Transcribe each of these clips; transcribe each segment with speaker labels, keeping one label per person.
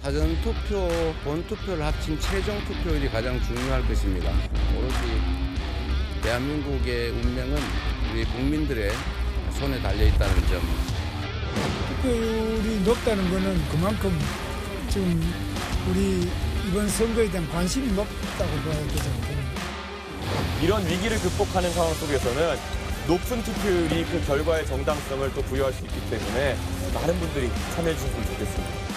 Speaker 1: 사전투표, 본투표를 합친 최종 투표율이 가장 중요할 것입니다. 오로지 대한민국의 운명은 우리 국민들의 손에 달려있다는 점.
Speaker 2: 투표율이 높다는 것은 그만큼 지금 우리 이번 선거에 대한 관심이 높다고 봐야 되죠.
Speaker 3: 이런 위기를 극복하는 상황 속에서는 높은 투표율이 그 결과의 정당성을 또 부여할 수 있기 때문에 많은 분들이 참여해 주셨으면 좋겠습니다.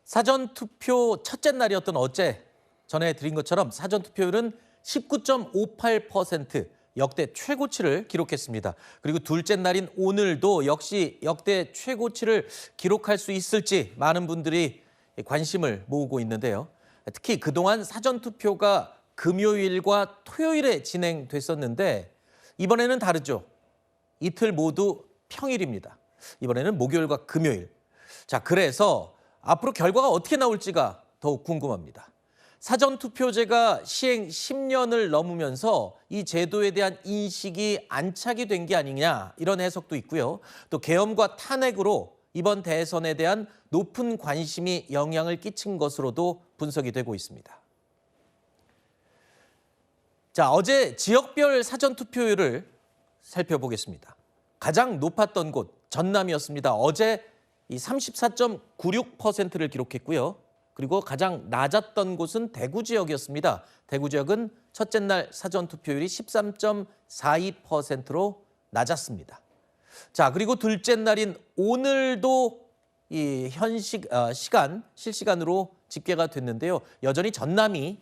Speaker 4: 사전투표 첫째 날이었던 어제 전해드린 것처럼 사전투표율은 19.58%, 역대 최고치를 기록했습니다. 그리고 둘째 날인 오늘도 역시 역대 최고치를 기록할 수 있을지 많은 분들이 관심을 모으고 있는데요. 특히 그동안 사전투표가 금요일과 토요일에 진행됐었는데 이번에는 다르죠. 이틀 모두 평일입니다. 이번에는 목요일과 금요일. 자, 그래서 앞으로 결과가 어떻게 나올지가 더욱 궁금합니다. 사전투표제가 시행 10년을 넘으면서 이 제도에 대한 인식이 안착이 된 게 아니냐 이런 해석도 있고요. 또 계엄과 탄핵으로 이번 대선에 대한 높은 관심이 영향을 끼친 것으로도 분석이 되고 있습니다. 자, 어제 지역별 사전투표율을 살펴보겠습니다. 가장 높았던 곳 전남이었습니다. 어제 이 34.96%를 기록했고요. 그리고 가장 낮았던 곳은 대구 지역이었습니다. 대구 지역은 첫째 날 사전투표율이 13.42%로 낮았습니다. 자, 그리고 둘째 날인 오늘도 이 실시간으로 집계가 됐는데요. 여전히 전남이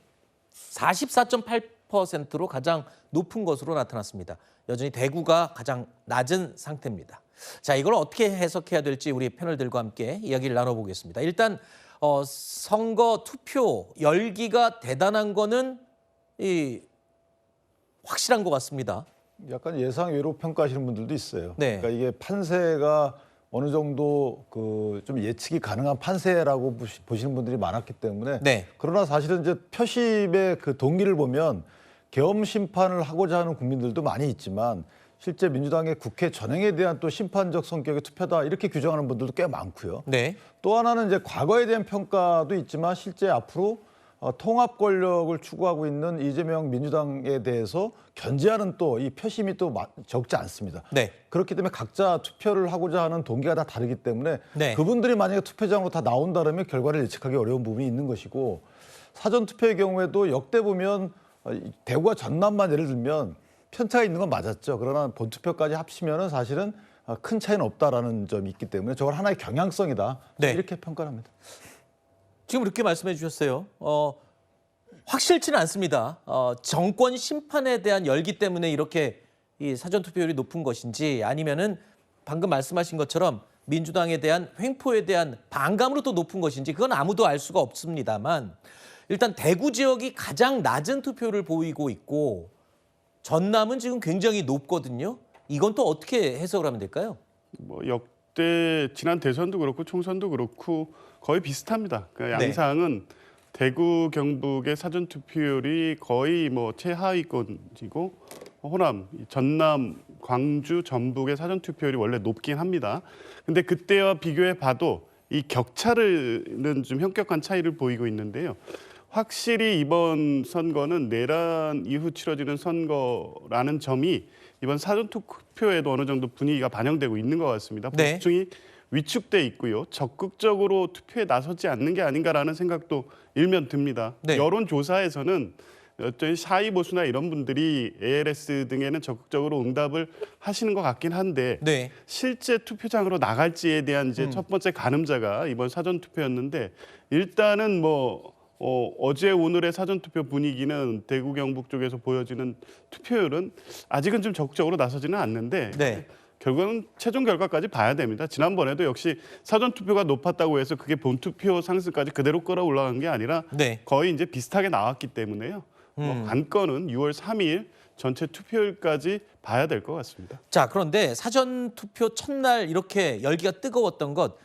Speaker 4: 44.8%로 가장 높은 것으로 나타났습니다. 여전히 대구가 가장 낮은 상태입니다. 자, 이걸 어떻게 해석해야 될지 우리 패널들과 함께 이야기를 나눠보겠습니다. 일단 선거 투표 열기가 대단한 거는 확실한 것 같습니다.
Speaker 5: 약간 예상외로 평가하시는 분들도 있어요.
Speaker 4: 네.
Speaker 5: 그러니까 이게 판세가 어느 정도 좀 예측이 가능한 판세라고 보시는 분들이 많았기 때문에
Speaker 4: 네.
Speaker 5: 그러나 사실은 이제 표심의 그 동기를 보면 계엄 심판을 하고자 하는 국민들도 많이 있지만 실제 민주당의 국회 전행에 대한 또 심판적 성격의 투표다 이렇게 규정하는 분들도 꽤 많고요.
Speaker 4: 네.
Speaker 5: 또 하나는 이제 과거에 대한 평가도 있지만 실제 앞으로 통합 권력을 추구하고 있는 이재명 민주당에 대해서 견제하는 또 이 표심이 또 적지 않습니다.
Speaker 4: 네.
Speaker 5: 그렇기 때문에 각자 투표를 하고자 하는 동기가 다 다르기 때문에
Speaker 4: 네.
Speaker 5: 그분들이 만약에 투표장으로 다 나온다면 결과를 예측하기 어려운 부분이 있는 것이고 사전투표의 경우에도 역대 보면 대구와 전남만 예를 들면 편차가 있는 건 맞았죠. 그러나 본투표까지 합치면은 사실은 큰 차이는 없다라는 점이 있기 때문에 저걸 하나의 경향성이다.
Speaker 4: 네.
Speaker 5: 이렇게 평가합니다.
Speaker 4: 지금 이렇게 말씀해 주셨어요. 확실치는 않습니다. 정권 심판에 대한 열기 때문에 이렇게 이 사전투표율이 높은 것인지 아니면은 방금 말씀하신 것처럼 민주당에 대한 횡포에 대한 반감으로 또 높은 것인지 그건 아무도 알 수가 없습니다만 일단 대구 지역이 가장 낮은 투표를 보이고 있고 전남은 지금 굉장히 높거든요. 이건 또 어떻게 해석을 하면 될까요?
Speaker 6: 역대 지난 대선도 그렇고 총선도 그렇고 거의 비슷합니다. 그러니까
Speaker 4: 네.
Speaker 6: 양상은 대구, 경북의 사전 투표율이 거의 최하위권이고 호남, 전남, 광주, 전북의 사전 투표율이 원래 높긴 합니다. 근데 그때와 비교해 봐도 이 격차는 좀 현격한 차이를 보이고 있는데요. 확실히 이번 선거는 내란 이후 치러지는 선거라는 점이 이번 사전투표에도 어느 정도 분위기가 반영되고 있는 것 같습니다.
Speaker 4: 네.
Speaker 6: 보수층이 위축돼 있고요. 적극적으로 투표에 나서지 않는 게 아닌가라는 생각도 일면 듭니다.
Speaker 4: 네.
Speaker 6: 여론조사에서는 어떤 샤이보수나 이런 분들이 ALS 등에는 적극적으로 응답을 하시는 것 같긴 한데
Speaker 4: 네.
Speaker 6: 실제 투표장으로 나갈지에 대한 이제 첫 번째 가늠자가 이번 사전투표였는데 일단은 어제 오늘의 사전투표 분위기는 대구 경북 쪽에서 보여지는 투표율은 아직은 좀 적극적으로 나서지는 않는데
Speaker 4: 네.
Speaker 6: 결국은 최종 결과까지 봐야 됩니다. 지난번에도 역시 사전투표가 높았다고 해서 그게 본투표 상승까지 그대로 끌어올라간 게 아니라
Speaker 4: 네.
Speaker 6: 거의 이제 비슷하게 나왔기 때문에요. 관건은 6월 3일 전체 투표율까지 봐야 될 것 같습니다.
Speaker 4: 자, 그런데 사전투표 첫날 이렇게 열기가 뜨거웠던 것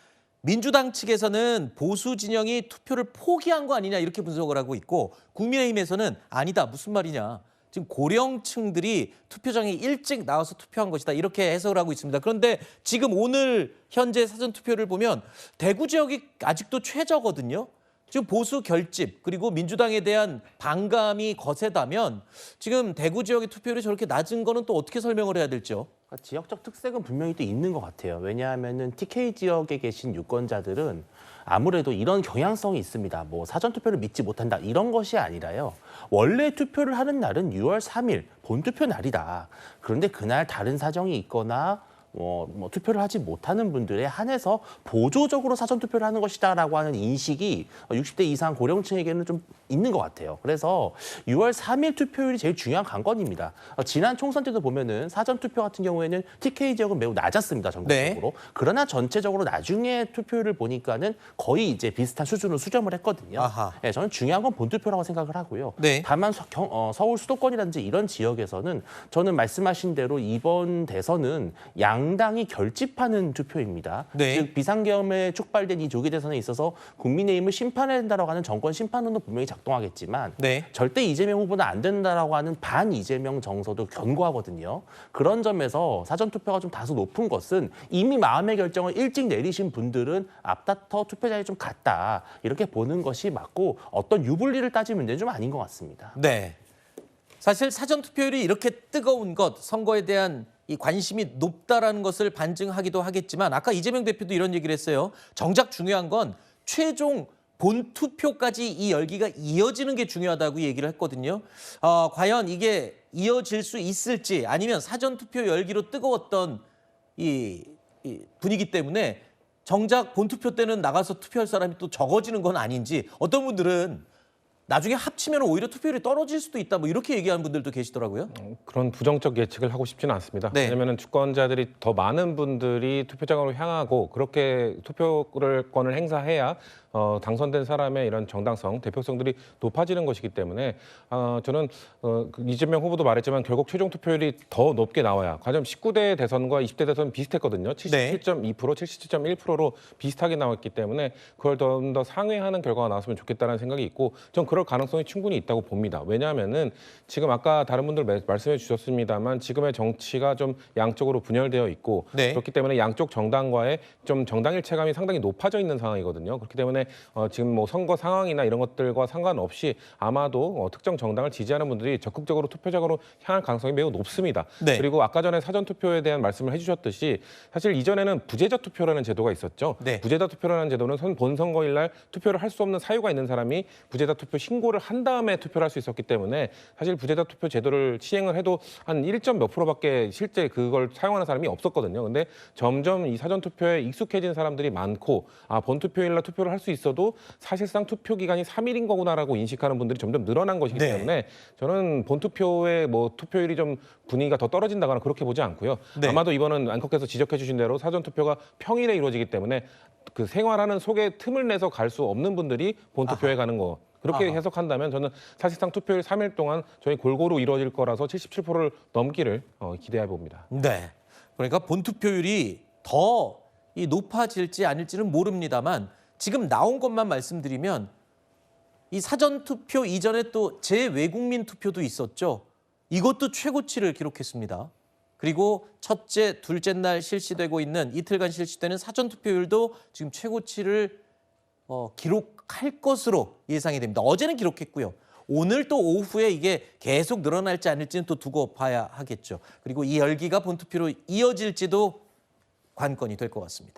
Speaker 4: 민주당 측에서는 보수 진영이 투표를 포기한 거 아니냐 이렇게 분석을 하고 있고 국민의힘에서는 아니다 무슨 말이냐 지금 고령층들이 투표장에 일찍 나와서 투표한 것이다 이렇게 해석을 하고 있습니다. 그런데 지금 오늘 현재 사전투표를 보면 대구 지역이 아직도 최저거든요. 지금 보수 결집 그리고 민주당에 대한 반감이 거세다면 지금 대구 지역의 투표율이 저렇게 낮은 거는 또 어떻게 설명을 해야 될지요?
Speaker 7: 그러니까 지역적 특색은 분명히 또 있는 것 같아요. 왜냐하면은 TK 지역에 계신 유권자들은 아무래도 이런 경향성이 있습니다. 뭐 사전투표를 믿지 못한다 이런 것이 아니라요. 원래 투표를 하는 날은 6월 3일 본투표 날이다. 그런데 그날 다른 사정이 있거나 뭐 투표를 하지 못하는 분들에 한해서 보조적으로 사전투표를 하는 것이다라고 하는 인식이 60대 이상 고령층에게는 좀 있는 것 같아요. 그래서 6월 3일 투표율이 제일 중요한 관건입니다. 지난 총선 때도 보면은 사전투표 같은 경우에는 TK 지역은 매우 낮았습니다. 전국적으로. 네. 그러나 전체적으로 나중에 투표율을 보니까는 거의 이제 비슷한 수준으로 수렴을 했거든요. 네, 저는 중요한 건 본투표라고 생각을 하고요. 네. 다만 서울 수도권이라든지 이런 지역에서는 저는 말씀하신 대로 이번 대선은 양당이 결집하는 투표입니다.
Speaker 4: 네.
Speaker 7: 즉 비상계엄에 촉발된 이 조기 대선에 있어서 국민의힘을 심판해야 된다라고 하는 정권 심판론도 분명히 작동하겠지만
Speaker 4: 네.
Speaker 7: 절대 이재명 후보는 안 된다라고 하는 반 이재명 정서도 견고하거든요. 그런 점에서 사전투표가 좀 다소 높은 것은 이미 마음의 결정을 일찍 내리신 분들은 앞다퉈 투표장에 좀 갔다 이렇게 보는 것이 맞고 어떤 유불리를 따질 문제는 좀 아닌 것 같습니다.
Speaker 4: 네. 사실 사전투표율이 이렇게 뜨거운 것, 선거에 대한 이 관심이 높다라는 것을 반증하기도 하겠지만 아까 이재명 대표도 이런 얘기를 했어요. 정작 중요한 건 최종 본투표까지 이 열기가 이어지는 게 중요하다고 얘기를 했거든요. 과연 이게 이어질 수 있을지 아니면 사전투표 열기로 뜨거웠던 이 분위기 때문에 정작 본투표 때는 나가서 투표할 사람이 또 적어지는 건 아닌지 어떤 분들은 나중에 합치면 오히려 투표율이 떨어질 수도 있다 뭐 이렇게 얘기하는 분들도 계시더라고요.
Speaker 8: 그런 부정적 예측을 하고 싶지는 않습니다.
Speaker 4: 네.
Speaker 8: 왜냐하면 주권자들이 더 많은 분들이 투표장으로 향하고 그렇게 투표권을 행사해야 당선된 사람의 이런 정당성, 대표성들이 높아지는 것이기 때문에 저는 이재명 후보도 말했지만 결국 최종 투표율이 더 높게 나와야 과연 19대 대선과 20대 대선 비슷했거든요. 77.2%, 77.1%로 비슷하게 나왔기 때문에 그걸 좀 더 상회하는 결과가 나왔으면 좋겠다는 생각이 있고 전 그럴 가능성이 충분히 있다고 봅니다. 왜냐하면은 지금 아까 다른 분들 말씀해 주셨습니다만 지금의 정치가 좀 양쪽으로 분열되어 있고
Speaker 4: 네.
Speaker 8: 그렇기 때문에 양쪽 정당과의 좀 정당일체감이 상당히 높아져 있는 상황이거든요. 그렇기 때문에 지금 뭐 선거 상황이나 이런 것들과 상관없이 아마도 특정 정당을 지지하는 분들이 적극적으로 투표장으로 향할 가능성이 매우 높습니다.
Speaker 4: 네.
Speaker 8: 그리고 아까 전에 사전투표에 대한 말씀을 해주셨듯이 사실 이전에는 부재자 투표라는 제도가 있었죠.
Speaker 4: 네.
Speaker 8: 부재자 투표라는 제도는 본선거일 날 투표를 할 수 없는 사유가 있는 사람이 부재자 투표 신고를 한 다음에 투표를 할 수 있었기 때문에 사실 부재자 투표 제도를 시행을 해도 한 1점 몇 %밖에 실제 그걸 사용하는 사람이 없었거든요. 근데 점점 이 사전투표에 익숙해진 사람들이 많고 본투표일 날 투표를 할 수 있어도 사실상 투표 기간이 3일인 거구나라고 인식하는 분들이 점점 늘어난 것이기
Speaker 4: 네.
Speaker 8: 때문에 저는 본투표의 뭐 투표율이 좀 분위기가 더 떨어진다거나 그렇게 보지 않고요.
Speaker 4: 네.
Speaker 8: 아마도 이번은 앵커께서 지적해 주신 대로 사전투표가 평일에 이루어지기 때문에 그 생활하는 속에 틈을 내서 갈 수 없는 분들이 본투표에 가는 거. 그렇게 해석한다면 저는 사실상 투표율 3일 동안 저희 골고루 이루어질 거라서 77%를 넘기를 기대해 봅니다.
Speaker 4: 네. 그러니까 본투표율이 더 높아질지 아닐지는 모릅니다만 지금 나온 것만 말씀드리면 이 사전투표 이전에 또 재외국민 투표도 있었죠. 이것도 최고치를 기록했습니다. 그리고 첫째, 둘째 날 실시되고 있는 이틀간 실시되는 사전투표율도 지금 최고치를 기록할 것으로 예상이 됩니다. 어제는 기록했고요. 오늘 또 오후에 이게 계속 늘어날지 않을지는 또 두고 봐야 하겠죠. 그리고 이 열기가 본투표로 이어질지도 관건이 될 것 같습니다.